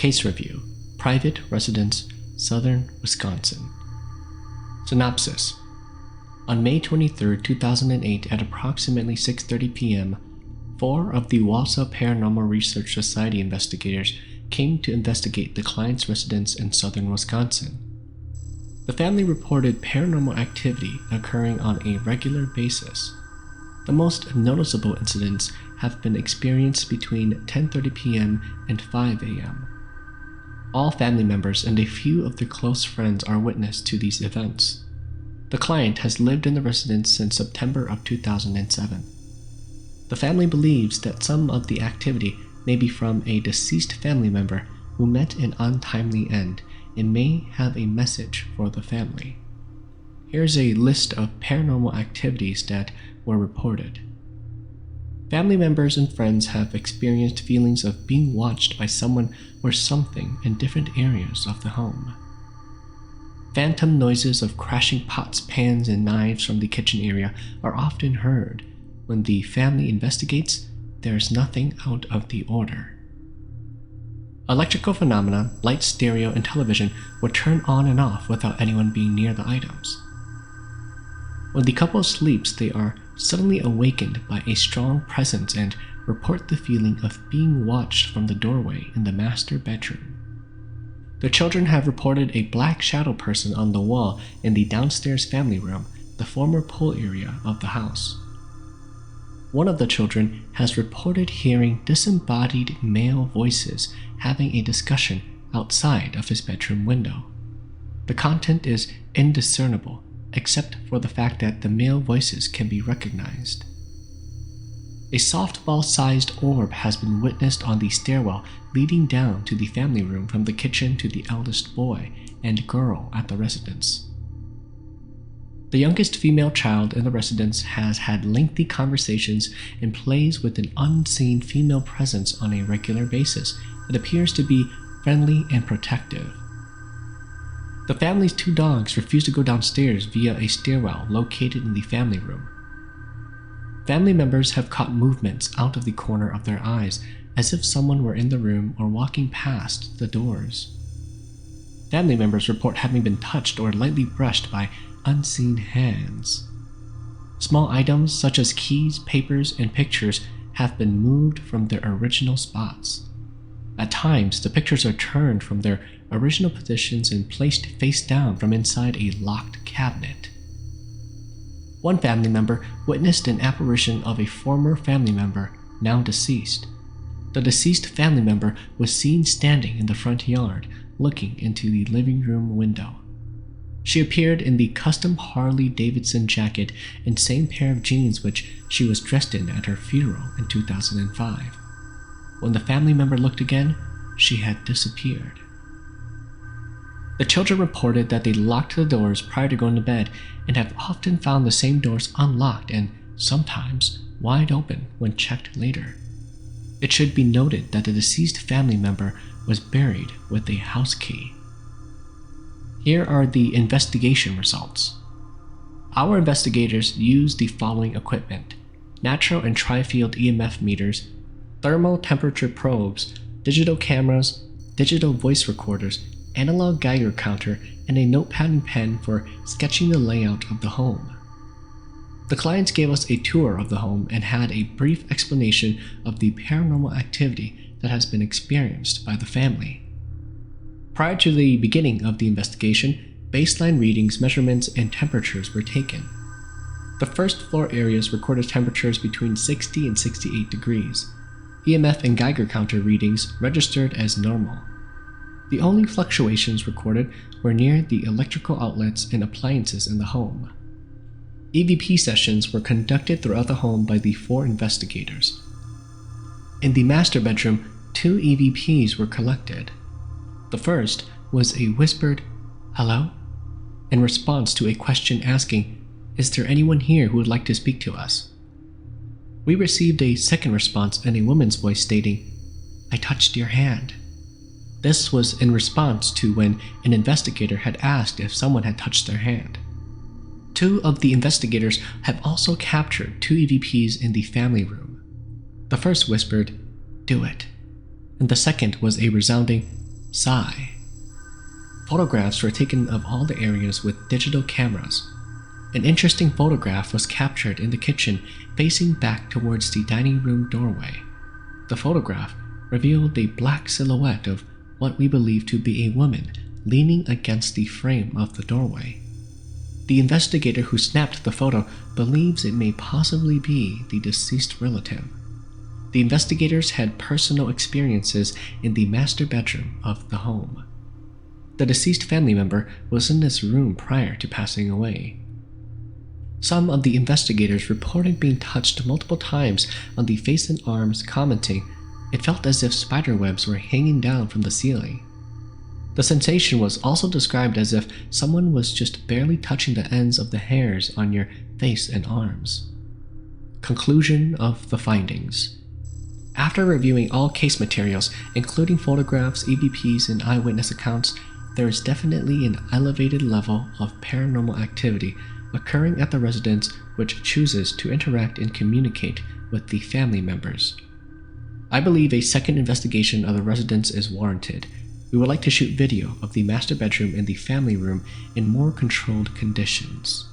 Case Review, Private Residence, Southern Wisconsin. Synopsis. On May 23, 2008 at approximately 6:30 p.m., 4 of the Wausau Paranormal Research Society investigators came to investigate the client's residence in southern Wisconsin. The family reported paranormal activity occurring on a regular basis. The most noticeable incidents have been experienced between 10:30 p.m. and 5 a.m. All family members and a few of their close friends are witness to these events. The client has lived in the residence since September of 2007. The family believes that some of the activity may be from a deceased family member who met an untimely end and may have a message for the family. Here's a list of paranormal activities that were reported. Family members and friends have experienced feelings of being watched by someone or something in different areas of the home. Phantom noises of crashing pots, pans, and knives from the kitchen area are often heard. When the family investigates, there is nothing out of the order. Electrical phenomena, lights, stereo, and television would turn on and off without anyone being near the items. When the couple sleeps, they are suddenly awakened by a strong presence and report the feeling of being watched from the doorway in the master bedroom. The children have reported a black shadow person on the wall in the downstairs family room, the former pool area of the house. One of the children has reported hearing disembodied male voices having a discussion outside of his bedroom window. The content is indiscernible, except for the fact that the male voices can be recognized. A softball-sized orb has been witnessed on the stairwell leading down to the family room from the kitchen to the eldest boy and girl at the residence. The youngest female child in the residence has had lengthy conversations and plays with an unseen female presence on a regular basis that appears to be friendly and protective. The family's 2 dogs refuse to go downstairs via a stairwell located in the family room. Family members have caught movements out of the corner of their eyes as if someone were in the room or walking past the doors. Family members report having been touched or lightly brushed by unseen hands. Small items such as keys, papers, and pictures have been moved from their original spots. At times, the pictures are turned from their original positions and placed face down from inside a locked cabinet. One family member witnessed an apparition of a former family member, now deceased. The deceased family member was seen standing in the front yard, looking into the living room window. She appeared in the custom Harley-Davidson jacket and same pair of jeans which she was dressed in at her funeral in 2005. When the family member looked again, she had disappeared. The children reported that they locked the doors prior to going to bed and have often found the same doors unlocked and sometimes wide open when checked later. It should be noted that the deceased family member was buried with a house key. Here are the investigation results. Our investigators used the following equipment: natural and tri-field EMF meters, thermal temperature probes, digital cameras, digital voice recorders, analog Geiger counter, and a notepad and pen for sketching the layout of the home. The clients gave us a tour of the home and had a brief explanation of the paranormal activity that has been experienced by the family. Prior to the beginning of the investigation, baseline readings, measurements, and temperatures were taken. The first floor areas recorded temperatures between 60 and 68 degrees. EMF and Geiger counter readings registered as normal. The only fluctuations recorded were near the electrical outlets and appliances in the home. EVP sessions were conducted throughout the home by the 4 investigators. In the master bedroom, 2 EVPs were collected. The first was a whispered, "Hello?" in response to a question asking, "Is there anyone here who would like to speak to us?" We received a second response in a woman's voice stating, "I touched your hand." This was in response to when an investigator had asked if someone had touched their hand. 2 of the investigators have also captured 2 EVPs in the family room. The first whispered, "Do it," and the second was a resounding, Sigh. Photographs were taken of all the areas with digital cameras. An interesting photograph was captured in the kitchen facing back towards the dining room doorway. The photograph revealed a black silhouette of what we believe to be a woman leaning against the frame of the doorway. The investigator who snapped the photo believes it may possibly be the deceased relative. The investigators had personal experiences in the master bedroom of the home. The deceased family member was in this room prior to passing away. Some of the investigators reported being touched multiple times on the face and arms, commenting, "It felt as if spiderwebs were hanging down from the ceiling." The sensation was also described as if someone was just barely touching the ends of the hairs on your face and arms. Conclusion of the findings. After reviewing all case materials, including photographs, EVPs, and eyewitness accounts, there is definitely an elevated level of paranormal activity occurring at the residence which chooses to interact and communicate with the family members. I believe a second investigation of the residence is warranted. We would like to shoot video of the master bedroom and the family room in more controlled conditions.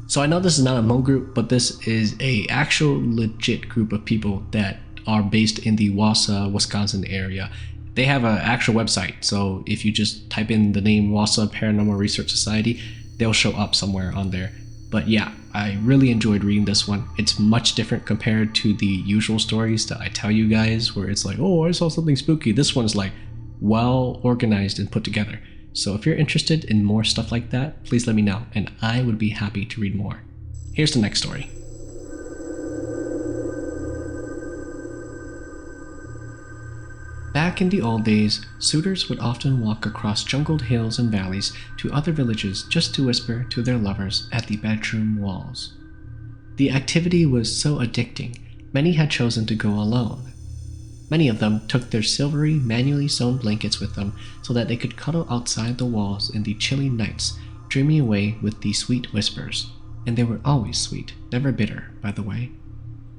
So I know this is not a Hmong group, but this is a actual legit group of people that are based in the Wausau, Wisconsin area. They have an actual website, so if you just type in the name Wausau Paranormal Research Society, they'll show up somewhere on there. But yeah, I really enjoyed reading this one. It's much different compared to the usual stories that I tell you guys, where it's like, oh, I saw something spooky. This one's like well organized and put together. So if you're interested in more stuff like that, please let me know, and I would be happy to read more. Here's the next story. Back in the old days, suitors would often walk across jungled hills and valleys to other villages just to whisper to their lovers at the bedroom walls. The activity was so addicting, many had chosen to go alone. Many of them took their silvery, manually sewn blankets with them so that they could cuddle outside the walls in the chilly nights, dreaming away with the sweet whispers. And they were always sweet, never bitter, by the way.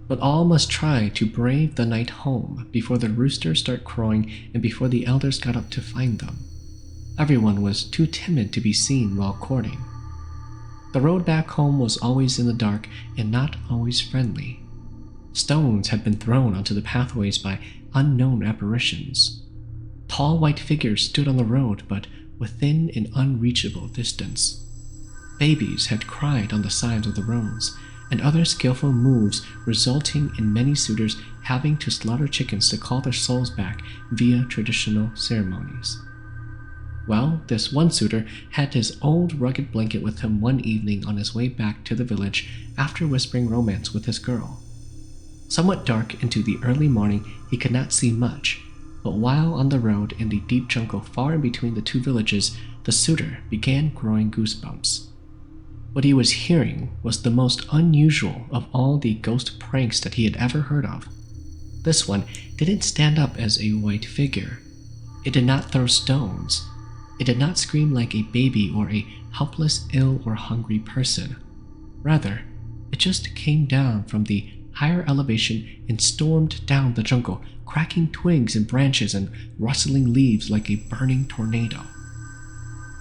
But all must try to brave the night home before the roosters start crowing and before the elders got up to find them. Everyone was too timid to be seen while courting. The road back home was always in the dark and not always friendly. Stones had been thrown onto the pathways by unknown apparitions. Tall white figures stood on the road, but within an unreachable distance. Babies had cried on the sides of the roads, and other skillful moves resulting in many suitors having to slaughter chickens to call their souls back via traditional ceremonies. Well, this one suitor had his old rugged blanket with him one evening on his way back to the village after whispering romance with his girl. Somewhat dark into the early morning, he could not see much, but while on the road in the deep jungle far in between the two villages, the suitor began growing goosebumps. What he was hearing was the most unusual of all the ghost pranks that he had ever heard of. This one didn't stand up as a white figure. It did not throw stones. It did not scream like a baby or a helpless, ill, or hungry person. Rather, it just came down from the higher elevation and stormed down the jungle, cracking twigs and branches and rustling leaves like a burning tornado.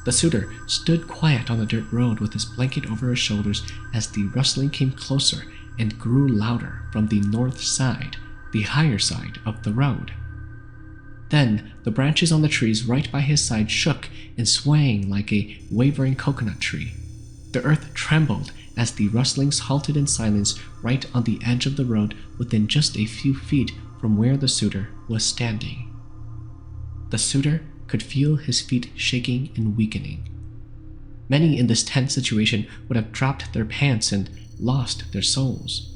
The suitor stood quiet on the dirt road with his blanket over his shoulders as the rustling came closer and grew louder from the north side, the higher side of the road. Then the branches on the trees right by his side shook and swaying like a wavering coconut tree. The earth trembled as the rustlings halted in silence right on the edge of the road within just a few feet from where the suitor was standing. The suitor could feel his feet shaking and weakening. Many in this tense situation would have dropped their pants and lost their souls.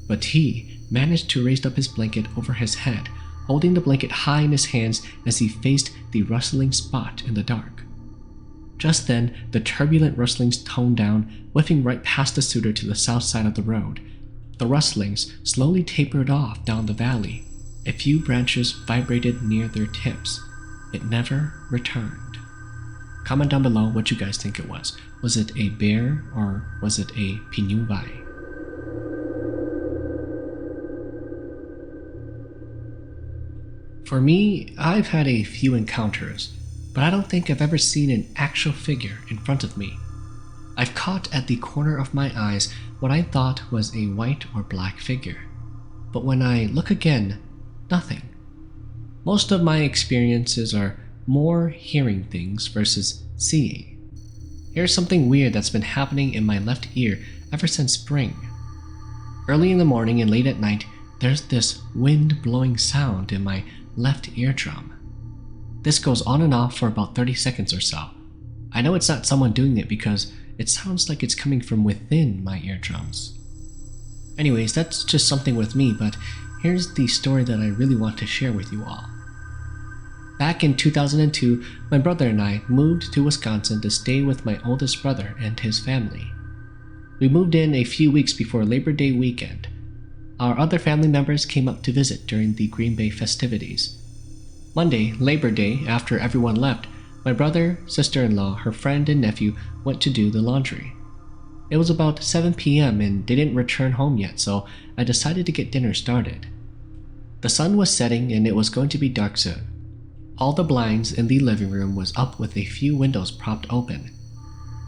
But he managed to raise up his blanket over his head, holding the blanket high in his hands as he faced the rustling spot in the dark. Just then, the turbulent rustlings toned down, whiffing right past the suitor to the south side of the road. The rustlings slowly tapered off down the valley. A few branches vibrated near their tips. It never returned. Comment down below what you guys think it was. Was it a bear or was it a pinyubai? For me, I've had a few encounters, but I don't think I've ever seen an actual figure in front of me. I've caught at the corner of my eyes what I thought was a white or black figure, but when I look again, nothing. Most of my experiences are more hearing things versus seeing. Here's something weird that's been happening in my left ear ever since spring. Early in the morning and late at night, there's this wind-blowing sound in my left eardrum. This goes on and off for about 30 seconds or so. I know it's not someone doing it because it sounds like it's coming from within my eardrums. Anyways, that's just something with me, but here's the story that I really want to share with you all. Back in 2002, my brother and I moved to Wisconsin to stay with my oldest brother and his family. We moved in a few weeks before Labor Day weekend. Our other family members came up to visit during the Green Bay festivities. Monday, Labor Day, after everyone left, my brother, sister-in-law, her friend, and nephew went to do the laundry. It was about 7 p.m. and they didn't return home yet, so I decided to get dinner started. The sun was setting and it was going to be dark soon. All the blinds in the living room was up with a few windows propped open.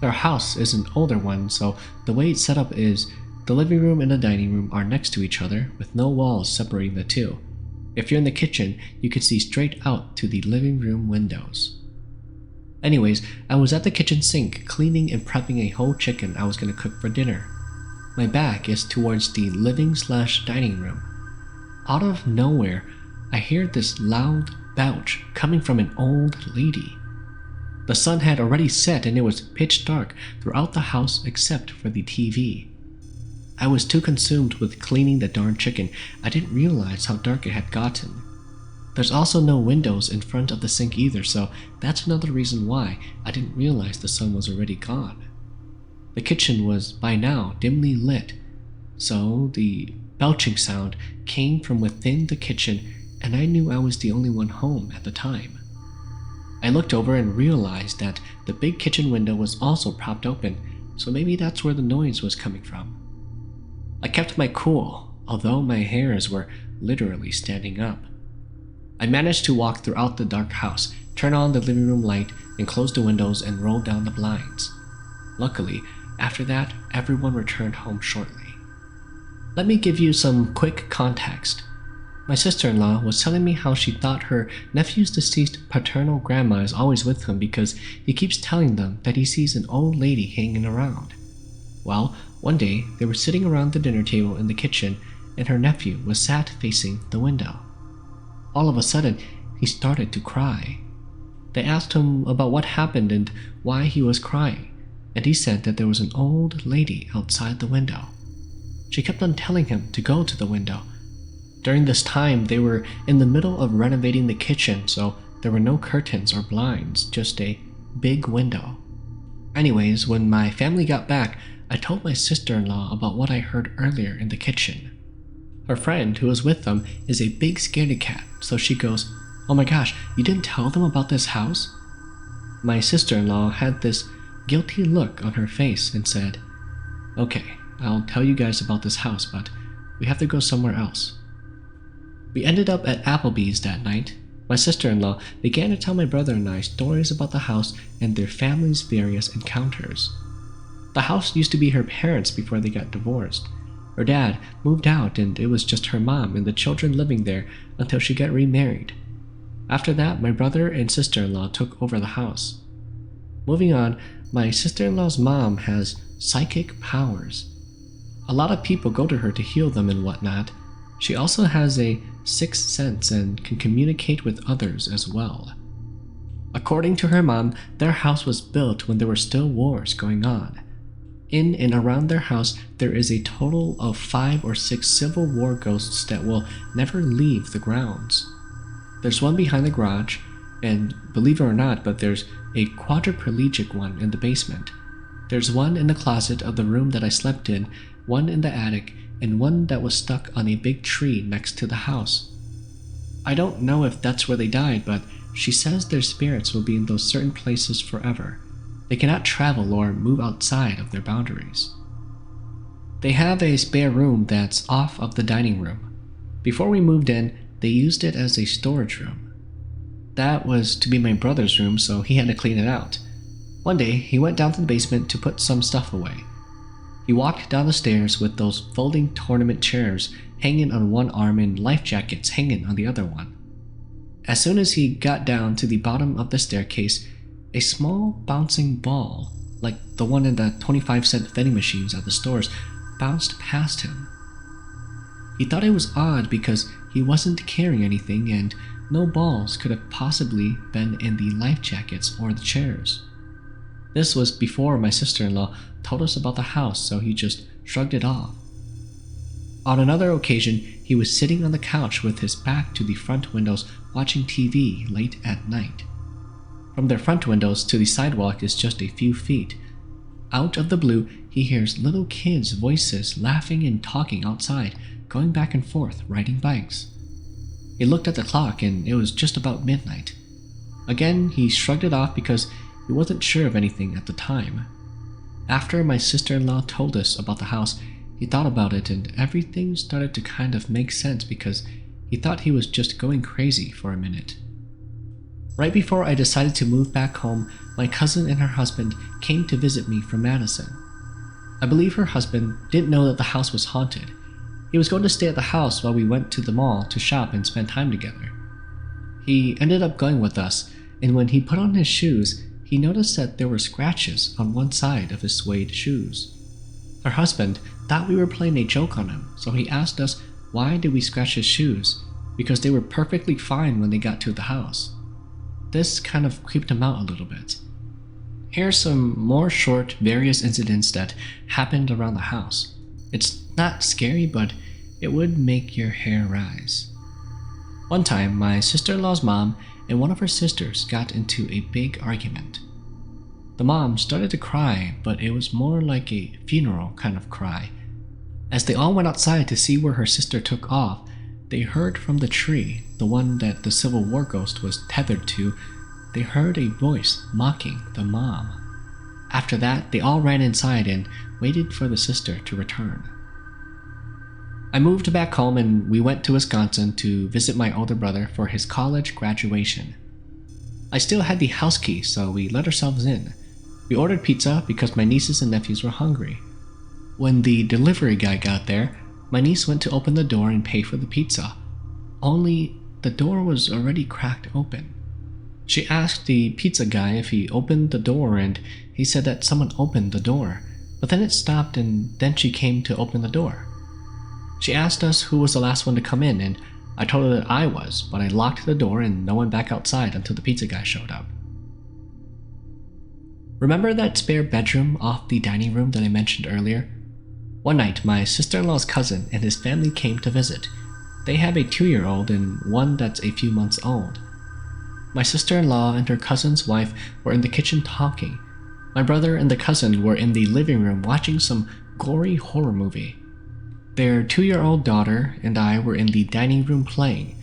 Their house is an older one, so the way it's set up is the living room and the dining room are next to each other with no walls separating the two. If you're in the kitchen, you can see straight out to the living room windows. Anyways, I was at the kitchen sink cleaning and prepping a whole chicken I was going to cook for dinner. My back is towards the living/dining room. Out of nowhere, I hear this loud belch coming from an old lady. The sun had already set and it was pitch dark throughout the house except for the TV. I was too consumed with cleaning the darn chicken, I didn't realize how dark it had gotten. There's also no windows in front of the sink either, so that's another reason why I didn't realize the sun was already gone. The kitchen was by now dimly lit, so the belching sound came from within the kitchen and I knew I was the only one home at the time. I looked over and realized that the big kitchen window was also propped open, so maybe that's where the noise was coming from. I kept my cool, although my hairs were literally standing up. I managed to walk throughout the dark house, turn on the living room light, and close the windows and roll down the blinds. Luckily, after that, everyone returned home shortly. Let me give you some quick context. My sister-in-law was telling me how she thought her nephew's deceased paternal grandma is always with him because he keeps telling them that he sees an old lady hanging around. Well, one day they were sitting around the dinner table in the kitchen and her nephew was sat facing the window. All of a sudden, he started to cry. They asked him about what happened and why he was crying, and he said that there was an old lady outside the window. She kept on telling him to go to the window. During this time, they were in the middle of renovating the kitchen, so there were no curtains or blinds, just a big window. Anyways, when my family got back, I told my sister-in-law about what I heard earlier in the kitchen. Her friend, who was with them, is a big scaredy cat, so she goes, "Oh my gosh, you didn't tell them about this house?" My sister-in-law had this guilty look on her face and said, "Okay, I'll tell you guys about this house, but we have to go somewhere else." We ended up at Applebee's that night. My sister-in-law began to tell my brother and I stories about the house and their family's various encounters. The house used to be her parents before they got divorced. Her dad moved out and it was just her mom and the children living there until she got remarried. After that, my brother and sister-in-law took over the house. Moving on, my sister-in-law's mom has psychic powers. A lot of people go to her to heal them and whatnot. She also has a sixth sense and can communicate with others as well. According to her mom, their house was built when there were still wars going on. In and around their house, there is a total of 5 or 6 Civil War ghosts that will never leave the grounds. There's one behind the garage, and believe it or not, but there's a quadriplegic one in the basement. There's one in the closet of the room that I slept in, one in the attic, and one that was stuck on a big tree next to the house. I don't know if that's where they died, but she says their spirits will be in those certain places forever. They cannot travel or move outside of their boundaries. They have a spare room that's off of the dining room. Before we moved in, they used it as a storage room. That was to be my brother's room, so he had to clean it out. One day, he went down to the basement to put some stuff away. He walked down the stairs with those folding tournament chairs hanging on one arm and life jackets hanging on the other one. As soon as he got down to the bottom of the staircase, a small bouncing ball, like the one in the 25-cent vending machines at the stores, bounced past him. He thought it was odd because he wasn't carrying anything and no balls could have possibly been in the life jackets or the chairs. This was before my sister-in-law told us about the house, so he just shrugged it off. On another occasion, he was sitting on the couch with his back to the front windows watching TV late at night. From their front windows to the sidewalk is just a few feet. Out of the blue, he hears little kids' voices laughing and talking outside, going back and forth, riding bikes. He looked at the clock and it was just about midnight. Again, he shrugged it off because he wasn't sure of anything at the time. After my sister-in-law told us about the house, he thought about it and everything started to kind of make sense because he thought he was just going crazy for a minute. Right before I decided to move back home, my cousin and her husband came to visit me from Madison. I believe her husband didn't know that the house was haunted. He was going to stay at the house while we went to the mall to shop and spend time together. He ended up going with us, and when he put on his shoes, he noticed that there were scratches on one side of his suede shoes. Her husband thought we were playing a joke on him, so he asked us why did we scratch his shoes, because they were perfectly fine when they got to the house. This kind of creeped him out a little bit. Here are some more short, various incidents that happened around the house. It's not scary, but it would make your hair rise. One time, my sister-in-law's mom and one of her sisters got into a big argument. The mom started to cry, but it was more like a funeral kind of cry. As they all went outside to see where her sister took off, they heard from the tree, the one that the Civil War ghost was tethered to, they heard a voice mocking the mom. After that, they all ran inside and waited for the sister to return. I moved back home and we went to Wisconsin to visit my older brother for his college graduation. I still had the house key, so we let ourselves in. We ordered pizza because my nieces and nephews were hungry. When the delivery guy got there, my niece went to open the door and pay for the pizza. Only the door was already cracked open. She asked the pizza guy if he opened the door and he said that someone opened the door, but then it stopped and then she came to open the door. She asked us who was the last one to come in and I told her that I was, but I locked the door and no one back outside until the pizza guy showed up. Remember that spare bedroom off the dining room that I mentioned earlier? One night, my sister-in-law's cousin and his family came to visit. They have a 2-year-old and one that's a few months old. My sister-in-law and her cousin's wife were in the kitchen talking. My brother and the cousin were in the living room watching some gory horror movie. Their 2-year-old daughter and I were in the dining room playing.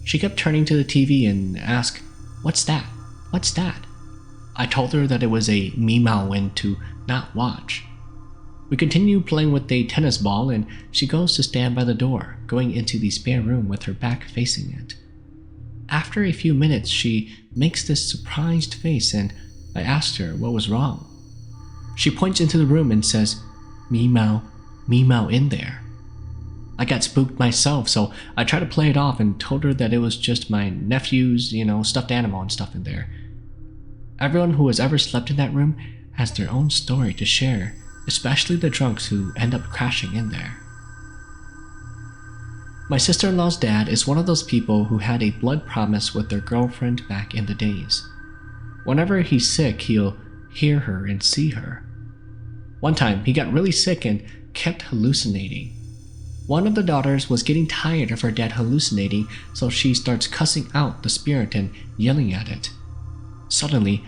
She kept turning to the TV and asked, "What's that? What's that?" I told her that it was a meow and to not watch. We continue playing with a tennis ball and she goes to stand by the door, going into the spare room with her back facing it. After a few minutes, she makes this surprised face and I asked her what was wrong. She points into the room and says, "Meow, meow in there." I got spooked myself, so I tried to play it off and told her that it was just my nephew's, stuffed animal and stuff in there. Everyone who has ever slept in that room has their own story to share, especially the drunks who end up crashing in there. My sister-in-law's dad is one of those people who had a blood promise with their girlfriend back in the days. Whenever he's sick, he'll hear her and see her. One time, he got really sick and kept hallucinating. One of the daughters was getting tired of her dad hallucinating, so she starts cussing out the spirit and yelling at it. Suddenly,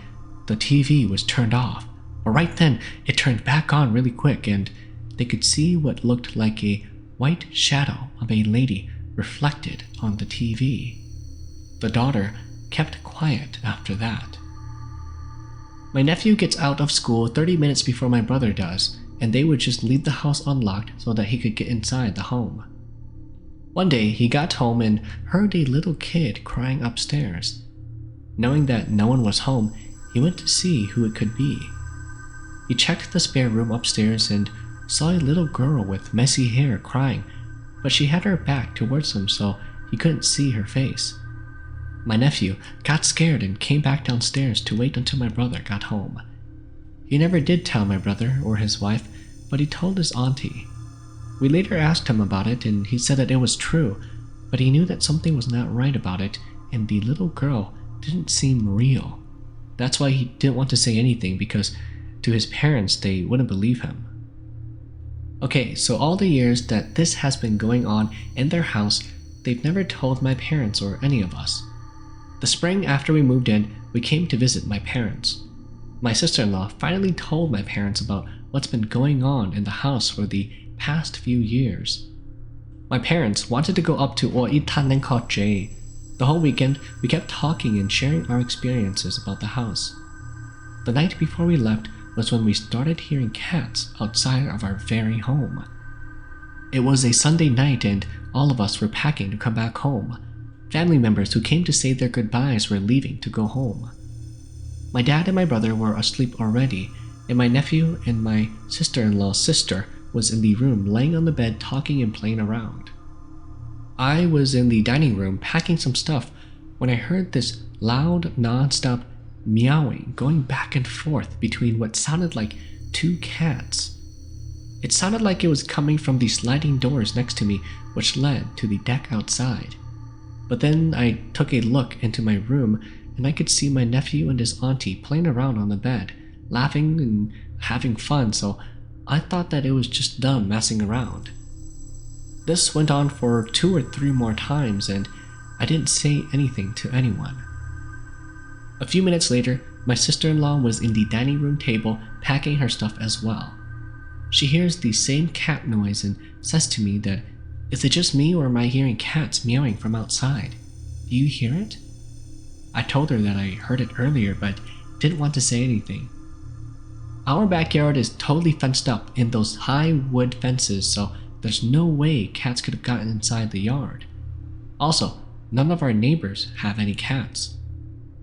the TV was turned off, but right then it turned back on really quick and they could see what looked like a white shadow of a lady reflected on the TV. The daughter kept quiet after that. My nephew gets out of school 30 minutes before my brother does, and they would just leave the house unlocked so that he could get inside the home. One day, he got home and heard a little kid crying upstairs. Knowing that no one was home, he went to see who it could be. He checked the spare room upstairs and saw a little girl with messy hair crying, but she had her back towards him so he couldn't see her face. My nephew got scared and came back downstairs to wait until my brother got home. He never did tell my brother or his wife, but he told his auntie. We later asked him about it and he said that it was true, but he knew that something was not right about it and the little girl didn't seem real. That's why he didn't want to say anything, because to his parents they wouldn't believe him. Okay, so all the years that this has been going on in their house, they've never told my parents or any of us. The spring after we moved in, we came to visit my parents. My sister-in-law finally told my parents about what's been going on in the house for the past few years. My parents wanted to go up to Oitanenkotje. The whole weekend, we kept talking and sharing our experiences about the house. The night before we left was when we started hearing cats outside of our very home. It was a Sunday night and all of us were packing to come back home. Family members who came to say their goodbyes were leaving to go home. My dad and my brother were asleep already, and my nephew and my sister-in-law's sister was in the room laying on the bed talking and playing around. I was in the dining room packing some stuff when I heard this loud, non-stop meowing going back and forth between what sounded like two cats. It sounded like it was coming from the sliding doors next to me, which led to the deck outside. But then I took a look into my room and I could see my nephew and his auntie playing around on the bed, laughing and having fun, so I thought that it was just them messing around. This went on for 2 or 3 more times and I didn't say anything to anyone. A few minutes later, my sister-in-law was in the dining room table packing her stuff as well. She hears the same cat noise and says to me that, "Is it just me or am I hearing cats meowing from outside? Do you hear it?" I told her that I heard it earlier but didn't want to say anything. Our backyard is totally fenced up in those high wood fences, so there's no way cats could have gotten inside the yard. Also, none of our neighbors have any cats.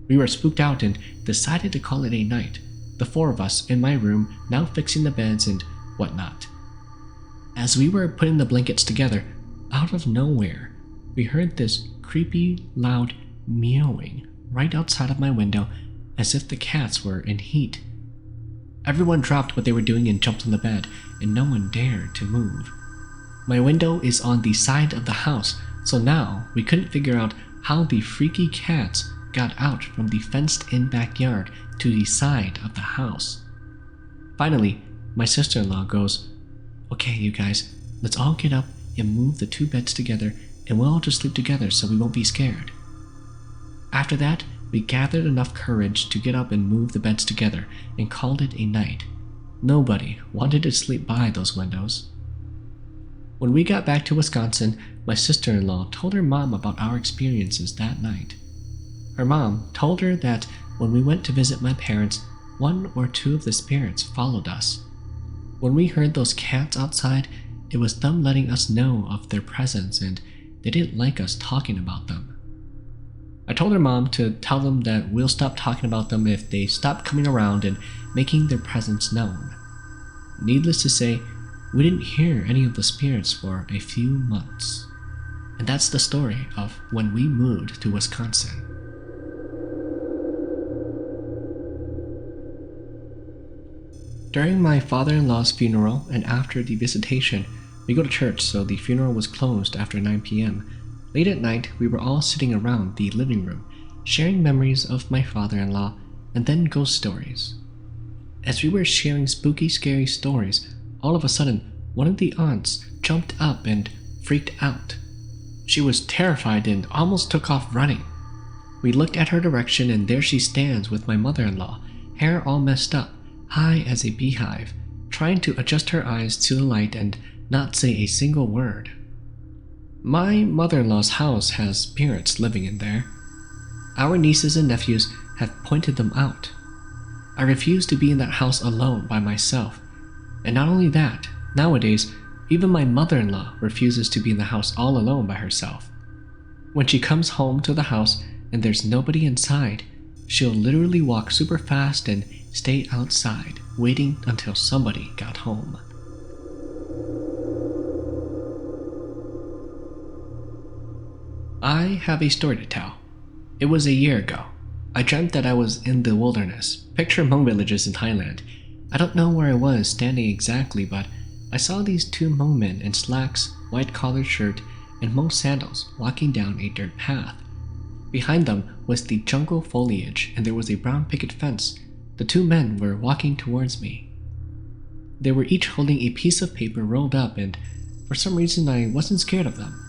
We were spooked out and decided to call it a night, the 4 of us in my room now fixing the beds and whatnot. As we were putting the blankets together, out of nowhere, we heard this creepy, loud meowing right outside of my window as if the cats were in heat. Everyone dropped what they were doing and jumped on the bed, and no one dared to move. My window is on the side of the house, so now we couldn't figure out how the freaky cats got out from the fenced-in backyard to the side of the house. Finally, my sister-in-law goes, "Okay, you guys, let's all get up and move the 2 beds together and we'll all just sleep together so we won't be scared." After that, we gathered enough courage to get up and move the beds together and called it a night. Nobody wanted to sleep by those windows. When we got back to Wisconsin, my sister-in-law told her mom about our experiences that night. Her mom told her that when we went to visit my parents, 1 or 2 of the spirits followed us. When we heard those cats outside, it was them letting us know of their presence and they didn't like us talking about them. I told her mom to tell them that we'll stop talking about them if they stop coming around and making their presence known. Needless to say, we didn't hear any of the spirits for a few months. And that's the story of when we moved to Wisconsin. During my father-in-law's funeral and after the visitation, we go to church, so the funeral was closed after 9 p.m. Late at night, we were all sitting around the living room, sharing memories of my father-in-law and then ghost stories. As we were sharing spooky, scary stories, all of a sudden, one of the aunts jumped up and freaked out. She was terrified and almost took off running. We looked at her direction and there she stands with my mother-in-law, hair all messed up, high as a beehive, trying to adjust her eyes to the light and not say a single word. My mother-in-law's house has spirits living in there. Our nieces and nephews have pointed them out. I refuse to be in that house alone by myself. And not only that, nowadays, Even my mother-in-law refuses to be in the house all alone by herself. When she comes home to the house and there's nobody inside, she'll literally walk super fast and stay outside, waiting until somebody got home. I have a story to tell. It was a year ago. I dreamt that I was in the wilderness, picture Hmong villages in Thailand. I don't know where I was standing exactly, but I saw these two Hmong men in slacks, white collared shirt, and Hmong sandals walking down a dirt path. Behind them was the jungle foliage, and there was a brown picket fence. The two men were walking towards me. They were each holding a piece of paper rolled up, and for some reason I wasn't scared of them.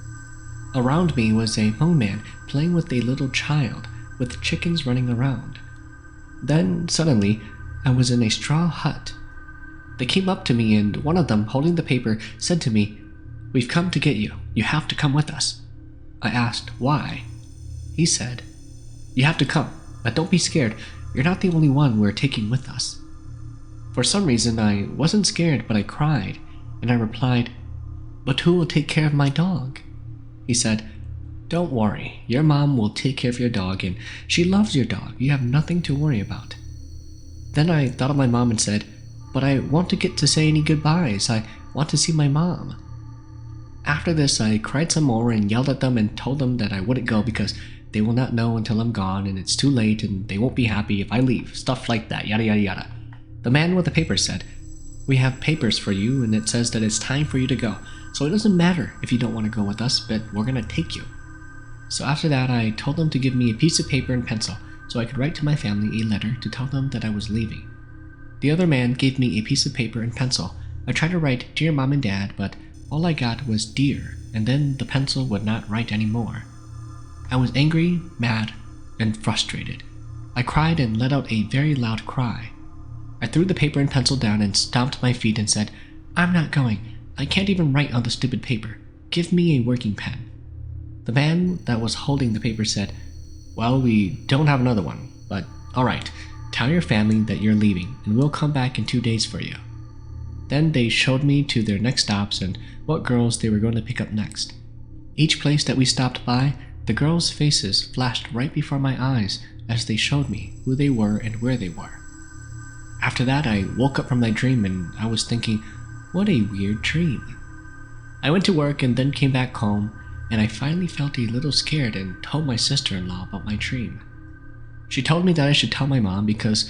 Around me was a Hmong man playing with a little child, with chickens running around. Then, suddenly, I was in a straw hut. They came up to me, and one of them, holding the paper, said to me, "We've come to get you. You have to come with us." I asked, "Why?" He said, "You have to come, but don't be scared. You're not the only one we're taking with us." For some reason, I wasn't scared, but I cried, and I replied, "But who will take care of my dog?" He said, "Don't worry, your mom will take care of your dog, and she loves your dog. You have nothing to worry about." Then I thought of my mom and said, "But I want to get to say any goodbyes. I want to see my mom." After this, I cried some more and yelled at them and told them that I wouldn't go because they will not know until I'm gone and it's too late and they won't be happy if I leave, stuff like that, yada yada yada. The man with the paper said, "We have papers for you and it says that it's time for you to go, so it doesn't matter if you don't want to go with us, but we're gonna take you." So after that, I told them to give me a piece of paper and pencil so I could write to my family a letter to tell them that I was leaving. The other man gave me a piece of paper and pencil. I tried to write "Dear Mom and Dad," but all I got was "Dear," and then the pencil would not write anymore. I was angry, mad, and frustrated. I cried and let out a very loud cry. I threw the paper and pencil down and stomped my feet and said, "I'm not going. I can't even write on the stupid paper. Give me a working pen." The man that was holding the paper said, "Well, we don't have another one, but alright, tell your family that you're leaving and we'll come back in 2 days for you." Then they showed me to their next stops and what girls they were going to pick up next. Each place that we stopped by, the girls' faces flashed right before my eyes as they showed me who they were and where they were. After that, I woke up from my dream and I was thinking, what a weird dream. I went to work and then came back home, and I finally felt a little scared and told my sister-in-law about my dream. She told me that I should tell my mom because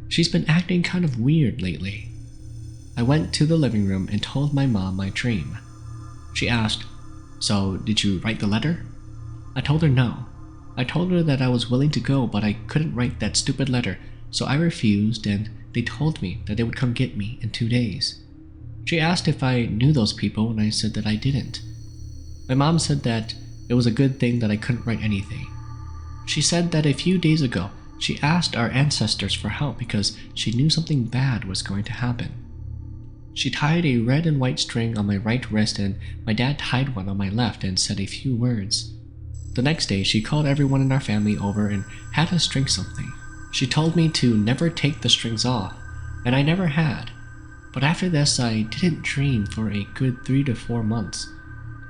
she's been acting kind of weird lately. I went to the living room and told my mom my dream. She asked, "So, did you write the letter?" I told her no. I told her that I was willing to go, but I couldn't write that stupid letter, so I refused, and they told me that they would come get me in 2 days. She asked if I knew those people, and I said that I didn't. My mom said that it was a good thing that I couldn't write anything. She said that a few days ago, she asked our ancestors for help because she knew something bad was going to happen. She tied a red and white string on my right wrist, and my dad tied one on my left and said a few words. The next day, she called everyone in our family over and had us drink something. She told me to never take the strings off, and I never had. But after this, I didn't dream for a good 3 to 4 months.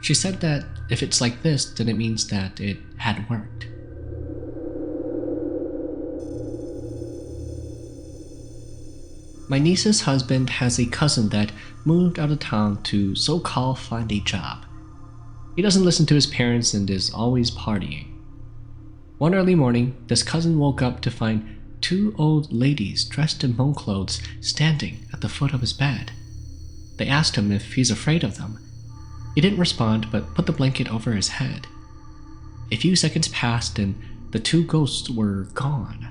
She said that if it's like this, then it means that it had worked. My niece's husband has a cousin that moved out of town to so-called find a job. He doesn't listen to his parents and is always partying. One early morning, this cousin woke up to find 2 old ladies dressed in Hmong clothes standing at the foot of his bed. They asked him if he's afraid of them. He didn't respond but put the blanket over his head. A few seconds passed and the 2 ghosts were gone.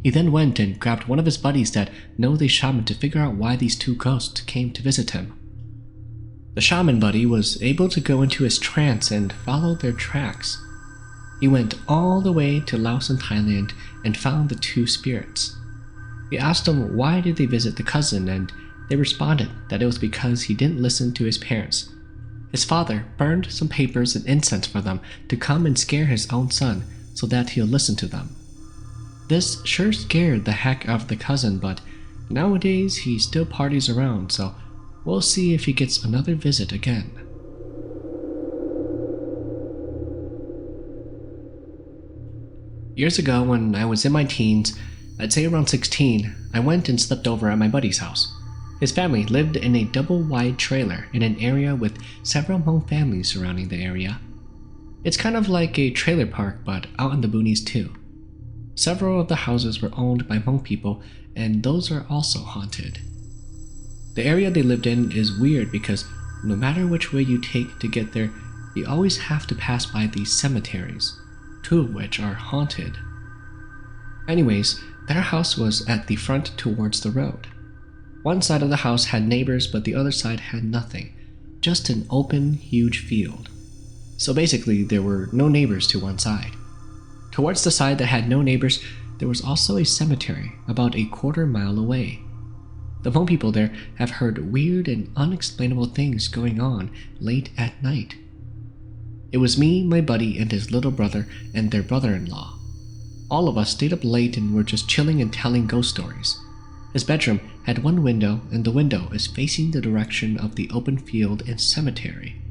He then went and grabbed one of his buddies that know the shaman to figure out why these 2 ghosts came to visit him. The shaman buddy was able to go into his trance and follow their tracks. He went all the way to Laos in Thailand and found the 2 spirits. He asked them why did they visit the cousin, and they responded that it was because he didn't listen to his parents. His father burned some papers and incense for them to come and scare his own son so that he'll listen to them. This sure scared the heck out of the cousin, but nowadays he still parties around, so We'll see if he gets another visit again. Years ago, when I was in my teens, I'd say around 16, I went and slept over at my buddy's house. His family lived in a double-wide trailer in an area with several Hmong families surrounding the area. It's kind of like a trailer park, but out in the boonies too. Several of the houses were owned by Hmong people, and those are also haunted. The area they lived in is weird because no matter which way you take to get there, you always have to pass by these cemeteries, 2 of which are haunted. Anyways, their house was at the front towards the road. One side of the house had neighbors, but the other side had nothing, just an open, huge field. So basically, there were no neighbors to one side. Towards the side that had no neighbors, there was also a cemetery about a quarter-mile away. The Hmong people there have heard weird and unexplainable things going on late at night. It was me, my buddy, and his little brother, and their brother-in-law. All of us stayed up late and were just chilling and telling ghost stories. His bedroom had one window, and the window is facing the direction of the open field and cemetery.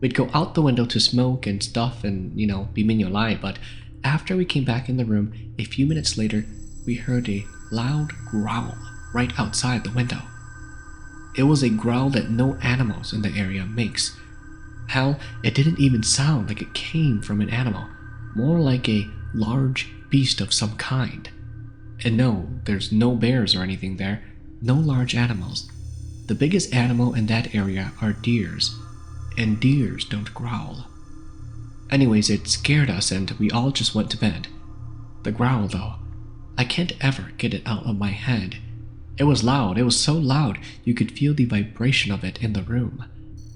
We'd go out the window to smoke and stuff and, be minyolai, but after we came back in the room, a few minutes later, we heard a loud growl right outside the window. It was a growl that no animals in the area makes. Hell, it didn't even sound like it came from an animal, more like a large beast of some kind. And no, there's no bears or anything there, no large animals. The biggest animal in that area are deers, and deers don't growl. Anyways, it scared us and we all just went to bed. The growl though, I can't ever get it out of my head. It was loud, it was so loud you could feel the vibration of it in the room,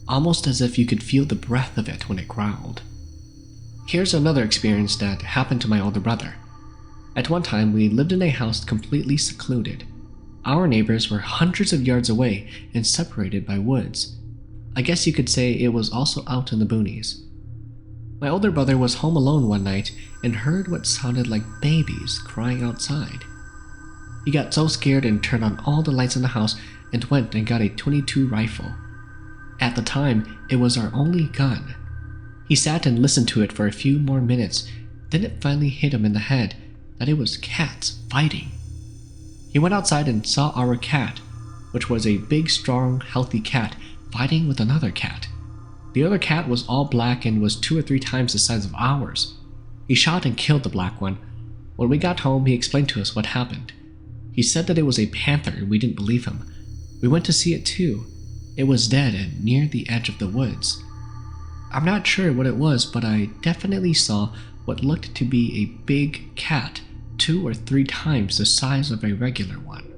almost as if you could feel the breath of it when it growled. Here's another experience that happened to my older brother. At one time, we lived in a house completely secluded. Our neighbors were hundreds of yards away and separated by woods. I guess you could say it was also out in the boonies. My older brother was home alone one night and heard what sounded like babies crying outside. He got so scared and turned on all the lights in the house and went and got a .22 rifle. At the time, it was our only gun. He sat and listened to it for a few more minutes, then it finally hit him in the head that it was cats fighting. He went outside and saw our cat, which was a big, strong, healthy cat, fighting with another cat. The other cat was all black and was 2 or 3 times the size of ours. He shot and killed the black one. When we got home, he explained to us what happened. He said that it was a panther and we didn't believe him. We went to see it too. It was dead and near the edge of the woods. I'm not sure what it was, but I definitely saw what looked to be a big cat, 2 or 3 times the size of a regular one.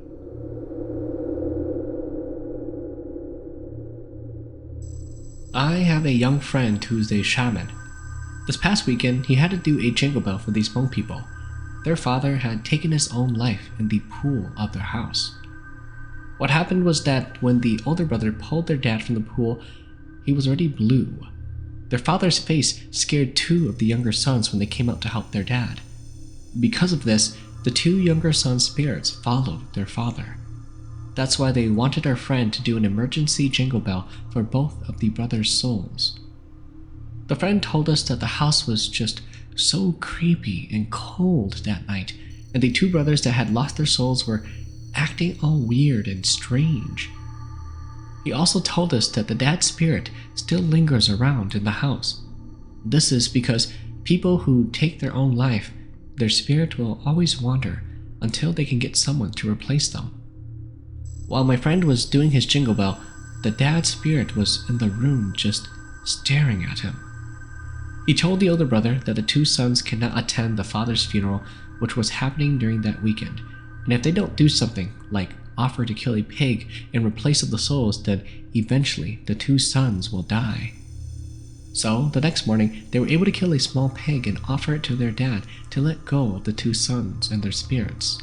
I have a young friend who's a shaman. This past weekend, he had to do a jingle bell for these Hmong people. Their father had taken his own life in the pool of their house. What happened was that when the older brother pulled their dad from the pool, he was already blue. Their father's face scared 2 of the younger sons when they came out to help their dad. Because of this, the 2 younger sons' spirits followed their father. That's why they wanted our friend to do an emergency jingle bell for both of the brothers' souls. The friend told us that the house was just so creepy and cold that night, and the 2 brothers that had lost their souls were acting all weird and strange. He also told us that the dad's spirit still lingers around in the house. This is because people who take their own life, their spirit will always wander until they can get someone to replace them. While my friend was doing his jingle bell, the dad's spirit was in the room just staring at him. He told the older brother that the 2 sons cannot attend the father's funeral, which was happening during that weekend, and if they don't do something, like offer to kill a pig in replace of the souls, then eventually the 2 sons will die. So, the next morning, they were able to kill a small pig and offer it to their dad to let go of the 2 sons and their spirits.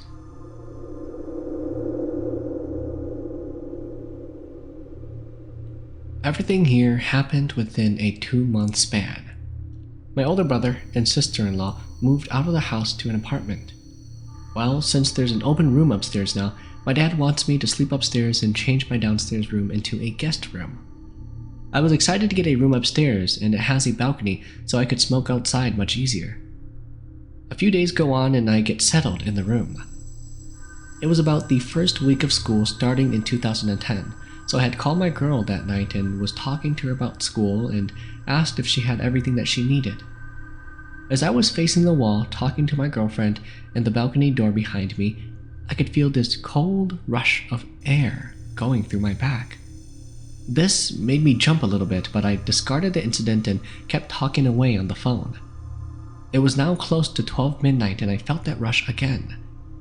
Everything here happened within a 2-month span. My older brother and sister-in-law moved out of the house to an apartment. Well, since there's an open room upstairs now, my dad wants me to sleep upstairs and change my downstairs room into a guest room. I was excited to get a room upstairs, and it has a balcony so I could smoke outside much easier. A few days go on and I get settled in the room. It was about the first week of school starting in 2010, so I had called my girl that night and was talking to her about school and asked if she had everything that she needed. As I was facing the wall talking to my girlfriend and the balcony door behind me, I could feel this cold rush of air going through my back. This made me jump a little bit, but I discarded the incident and kept talking away on the phone. It was now close to 12 midnight and I felt that rush again.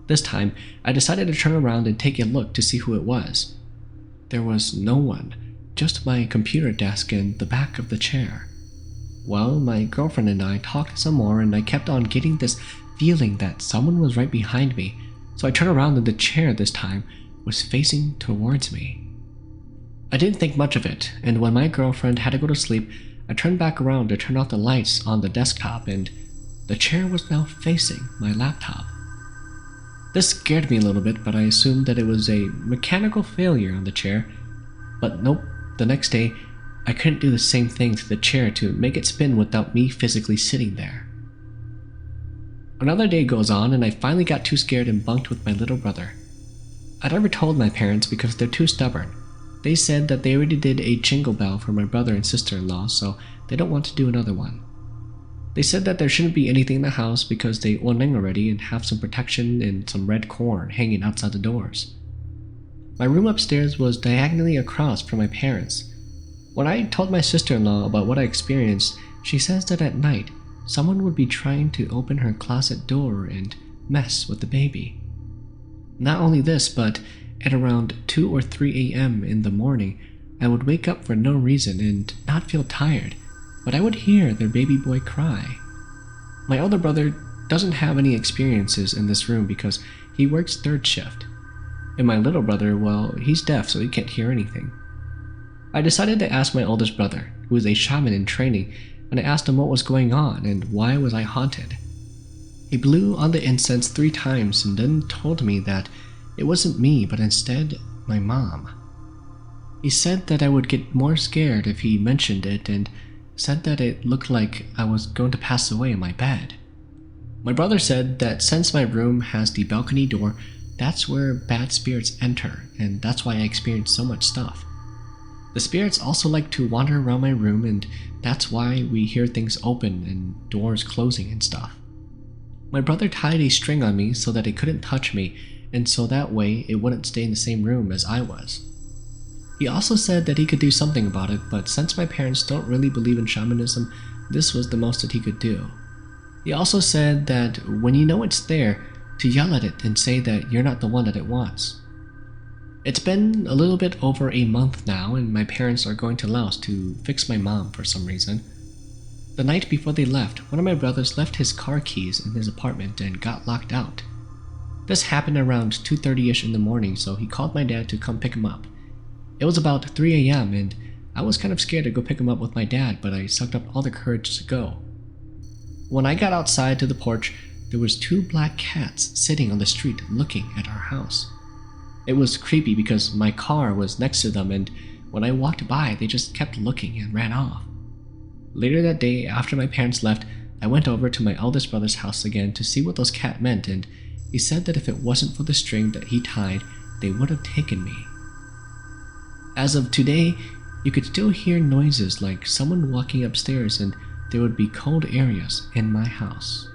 This time, I decided to turn around and take a look to see who it was. There was no one, just my computer desk and the back of the chair. Well, my girlfriend and I talked some more and I kept on getting this feeling that someone was right behind me, so I turned around and the chair this time was facing towards me. I didn't think much of it, and when my girlfriend had to go to sleep, I turned back around to turn off the lights on the desktop and the chair was now facing my laptop. This scared me a little bit, but I assumed that it was a mechanical failure on the chair. But nope, the next day, I couldn't do the same thing to the chair to make it spin without me physically sitting there. Another day goes on and I finally got too scared and bunked with my little brother. I never told my parents because they're too stubborn. They said that they already did a jingle bell for my brother and sister-in-law, so they don't want to do another one. They said that there shouldn't be anything in the house because they oneng already and have some protection and some red corn hanging outside the doors. My room upstairs was diagonally across from my parents'. When I told my sister-in-law about what I experienced, she says that at night, someone would be trying to open her closet door and mess with the baby. Not only this, but at around 2 or 3 a.m. in the morning, I would wake up for no reason and not feel tired, but I would hear their baby boy cry. My older brother doesn't have any experiences in this room because he works third shift. And my little brother, well, he's deaf so he can't hear anything. I decided to ask my oldest brother, who is a shaman in training, and I asked him what was going on and why was I haunted. He blew on the incense 3 times and then told me that it wasn't me but instead my mom. He said that I would get more scared if he mentioned it and said that it looked like I was going to pass away in my bed. My brother said that since my room has the balcony door, that's where bad spirits enter, and that's why I experienced so much stuff. The spirits also like to wander around my room, and that's why we hear things open and doors closing and stuff. My brother tied a string on me so that it couldn't touch me, and so that way it wouldn't stay in the same room as I was. He also said that he could do something about it, but since my parents don't really believe in shamanism, this was the most that he could do. He also said that when you know it's there, to yell at it and say that you're not the one that it wants. It's been a little bit over a month now, and my parents are going to Laos to fix my mom for some reason. The night before they left, one of my brothers left his car keys in his apartment and got locked out. This happened around 2:30ish in the morning, so he called my dad to come pick him up. It was about 3 a.m. and I was kind of scared to go pick him up with my dad, but I sucked up all the courage to go. When I got outside to the porch, there was 2 black cats sitting on the street looking at our house. It was creepy because my car was next to them, and when I walked by, they just kept looking and ran off. Later that day, after my parents left, I went over to my eldest brother's house again to see what those cats meant, and he said that if it wasn't for the string that he tied, they would have taken me. As of today, you could still hear noises like someone walking upstairs, and there would be cold areas in my house.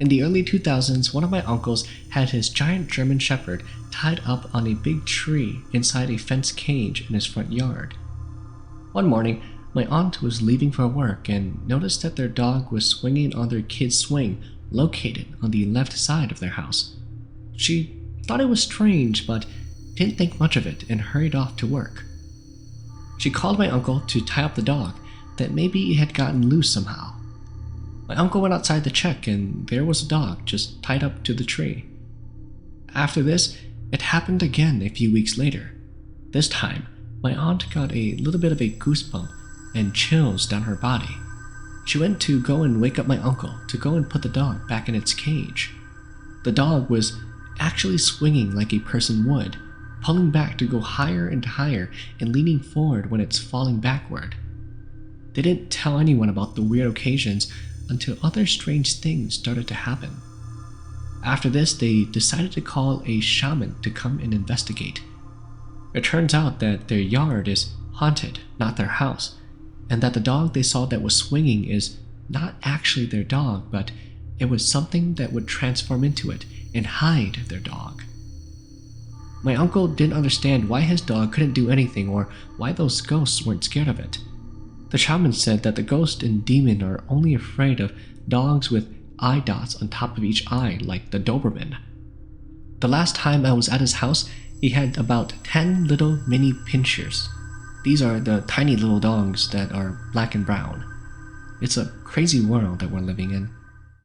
In the early 2000s, one of my uncles had his giant German Shepherd tied up on a big tree inside a fenced cage in his front yard. One morning, my aunt was leaving for work and noticed that their dog was swinging on their kid's swing located on the left side of their house. She thought it was strange, but didn't think much of it and hurried off to work. She called my uncle to tie up the dog, that maybe it had gotten loose somehow. My uncle went outside to check, and there was a dog just tied up to the tree. After this, it happened again a few weeks later. This time, my aunt got a little bit of a goosebump and chills down her body. She went to go and wake up my uncle to go and put the dog back in its cage. The dog was actually swinging like a person would, pulling back to go higher and higher and leaning forward when it's falling backward. They didn't tell anyone about the weird occasions until other strange things started to happen. After this, they decided to call a shaman to come and investigate. It turns out that their yard is haunted, not their house, and that the dog they saw that was swinging is not actually their dog, but it was something that would transform into it and hide their dog. My uncle didn't understand why his dog couldn't do anything or why those ghosts weren't scared of it. The shaman said that the ghost and demon are only afraid of dogs with eye dots on top of each eye, like the Doberman. The last time I was at his house, he had about 10 little mini pinschers. These are the tiny little dogs that are black and brown. It's a crazy world that we're living in.